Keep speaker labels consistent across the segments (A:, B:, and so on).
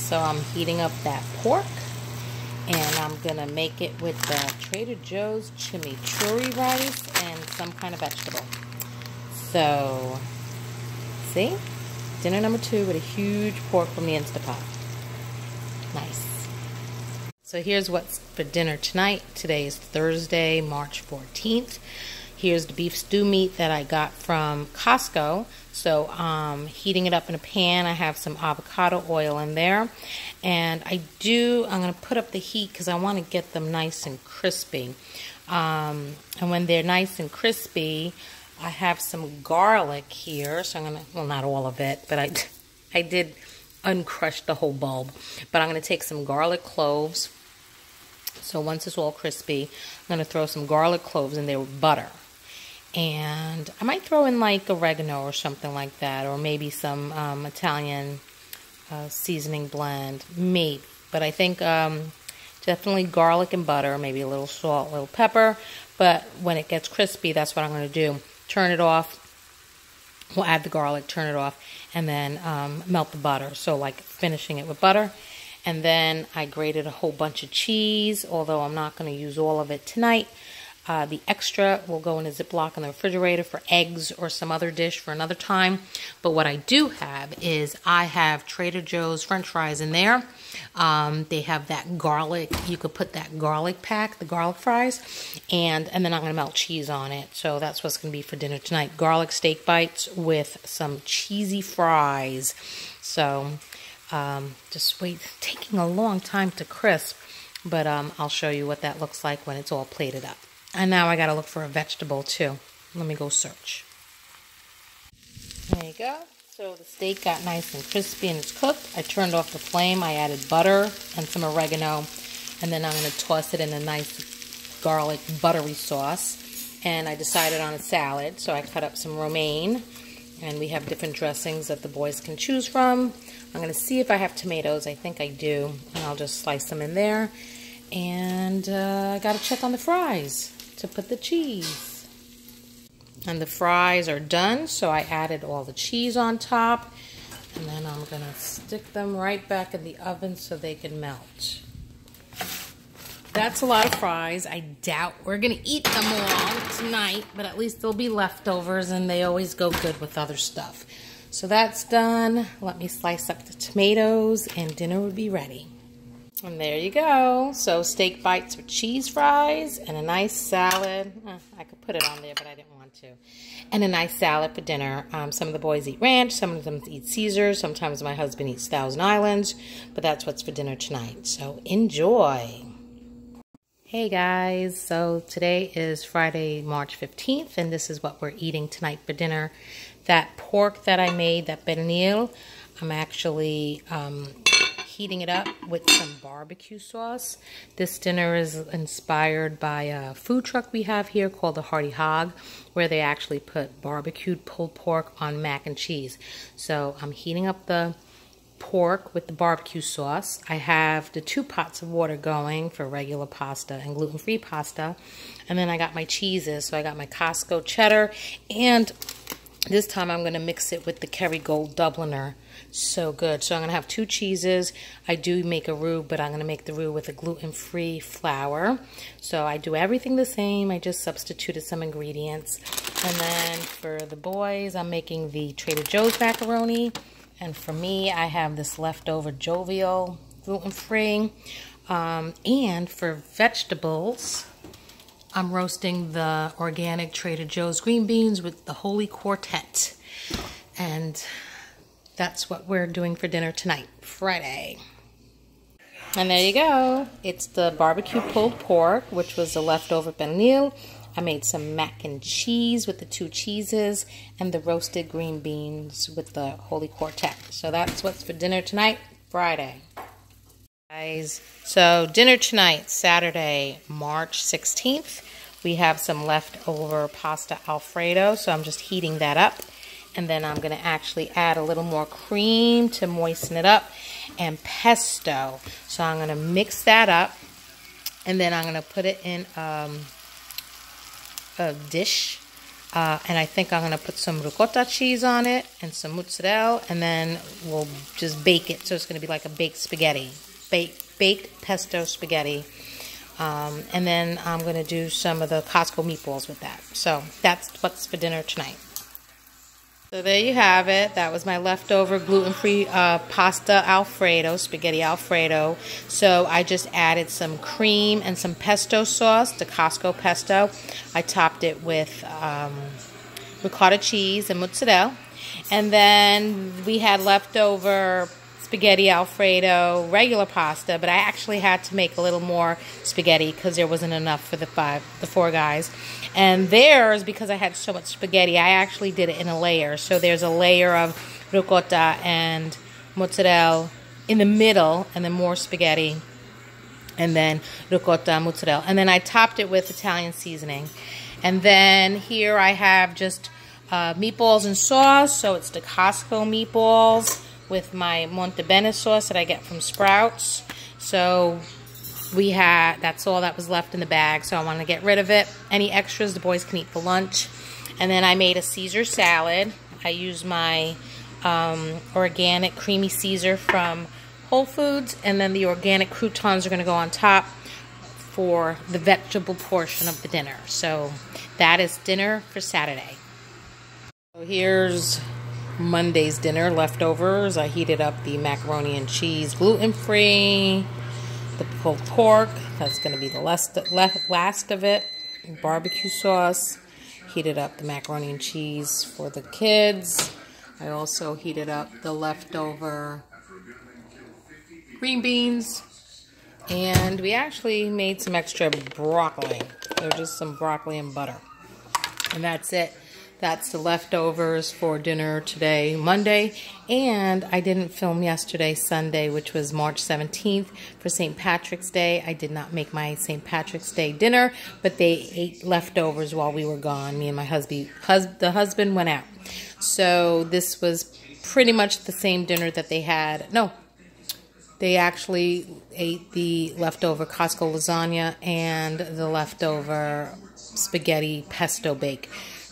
A: So I'm heating up that pork, and I'm gonna make it with the Trader Joe's chimichurri rice and some kind of vegetable. So, see? Dinner number 2 with a huge pork from the Instapot. Nice. So here's what's for dinner tonight. Today is Thursday, March 14th. Here's the beef stew meat that I got from Costco. So heating it up in a pan. I have some avocado oil in there. And I'm going to put up the heat because I want to get them nice and crispy. And when they're nice and crispy, I have some garlic here. So I'm going to, well, not all of it, but I did uncrush the whole bulb. But I'm going to take some garlic cloves. So once it's all crispy, I'm going to throw some garlic cloves in there with butter. And I might throw in like oregano or something like that, or maybe some Italian seasoning blend, maybe. But I think definitely garlic and butter, maybe a little salt, a little pepper. But when it gets crispy, that's what I'm going to do. Turn it off. We'll add the garlic, turn it off, and then melt the butter. So like finishing it with butter. And then I grated a whole bunch of cheese, although I'm not going to use all of it tonight. The extra will go in a Ziploc in the refrigerator for eggs or some other dish for another time. But what I do have is I have Trader Joe's French fries in there. They have that garlic. You could put that garlic pack, the garlic fries, and then I'm going to melt cheese on it. So that's what's going to be for dinner tonight. Garlic steak bites with some cheesy fries. So just wait. It's taking a long time to crisp, but I'll show you what that looks like when it's all plated up. And now I gotta look for a vegetable too. Let me go search. There you go. So the steak got nice and crispy and it's cooked. I turned off the flame. I added butter and some oregano. And then I'm gonna toss it in a nice garlic buttery sauce. And I decided on a salad. So I cut up some romaine. And we have different dressings that the boys can choose from. I'm gonna see if I have tomatoes. I think I do. And I'll just slice them in there. And I gotta check on the fries to put the cheese. And the fries are done, so I added all the cheese on top. And then I'm gonna stick them right back in the oven so they can melt. That's a lot of fries. I doubt we're gonna eat them all tonight, but at least there'll be leftovers and they always go good with other stuff. So that's done. Let me slice up the tomatoes and dinner will be ready. And there you go. So steak bites with cheese fries and a nice salad. I could put it on there, but I didn't want to. And a nice salad for dinner. Some of the boys eat ranch. Some of them eat Caesar. Sometimes my husband eats Thousand Islands. But that's what's for dinner tonight. So enjoy. Hey guys. So today is Friday, March 15th. And this is what we're eating tonight for dinner. That pork that I made, that pernil, I'm actually heating it up with some barbecue sauce. This dinner is inspired by a food truck we have here called the Hearty Hog, where they actually put barbecued pulled pork on mac and cheese. So I'm heating up the pork with the barbecue sauce. I have the 2 pots of water going for regular pasta and gluten-free pasta. And then I got my cheeses. So I got my Costco cheddar, and this time I'm going to mix it with the Kerrygold Dubliner. So good. So I'm going to have 2 cheeses. I do make a roux, but I'm going to make the roux with a gluten-free flour. So I do everything the same. I just substituted some ingredients. And then for the boys, I'm making the Trader Joe's macaroni. And for me, I have this leftover Jovial gluten-free. And for vegetables, I'm roasting the organic Trader Joe's green beans with the Holy Quartet. And that's what we're doing for dinner tonight, Friday. And there you go. It's the barbecue pulled pork, which was the leftover pernil. I made some mac and cheese with the 2 cheeses and the roasted green beans with the Holy Quartet. So that's what's for dinner tonight, Friday. Guys, so dinner tonight, Saturday, March 16th. We have some leftover pasta Alfredo, so I'm just heating that up. And then I'm going to actually add a little more cream to moisten it up, and pesto. So I'm going to mix that up, and then I'm going to put it in a dish And I think I'm going to put some ricotta cheese on it and some mozzarella, and then we'll just bake it. So it's going to be like a baked spaghetti, baked pesto spaghetti. And then I'm going to do some of the Costco meatballs with that. So that's what's for dinner tonight. So there you have it. That was my leftover gluten-free pasta Alfredo, spaghetti Alfredo. So I just added some cream and some pesto sauce, the Costco pesto. I topped it with ricotta cheese and mozzarella. And then we had leftover spaghetti Alfredo, regular pasta, but I actually had to make a little more spaghetti because there wasn't enough for the four guys. And theirs, because I had so much spaghetti, I actually did it in a layer. So there's a layer of ricotta and mozzarella in the middle, and then more spaghetti, and then ricotta, mozzarella. And then I topped it with Italian seasoning. And then here I have just meatballs and sauce. So it's the Costco meatballs with my Montebello sauce that I get from Sprouts. So that's all that was left in the bag, so I want to get rid of it. Any extras the boys can eat for lunch. And then I made a Caesar salad. I used my organic creamy Caesar from Whole Foods, and then the organic croutons are going to go on top for the vegetable portion of the dinner. So that is dinner for Saturday. So here's Monday's dinner leftovers. I heated up the macaroni and cheese, gluten-free, the pulled pork, that's going to be the last of it, barbecue sauce. Heated up the macaroni and cheese for the kids. I also heated up the leftover green beans, and we actually made some extra broccoli. So just some broccoli and butter, and that's it. That's the leftovers for dinner today, Monday. And I didn't film yesterday, Sunday, which was March 17th for St. Patrick's Day. I did not make my St. Patrick's Day dinner, but they ate leftovers while we were gone. Me and my husband, the husband went out. So this was pretty much the same dinner that they had. No, they actually ate the leftover Costco lasagna and the leftover spaghetti pesto bake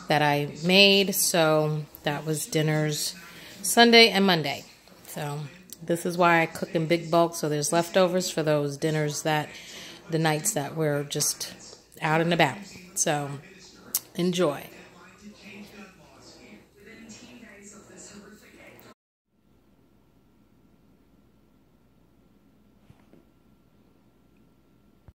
A: that I made. So that was dinners Sunday and Monday. So this is why I cook in big bulk, so there's leftovers for those dinners that the nights that we're just out and about. So enjoy.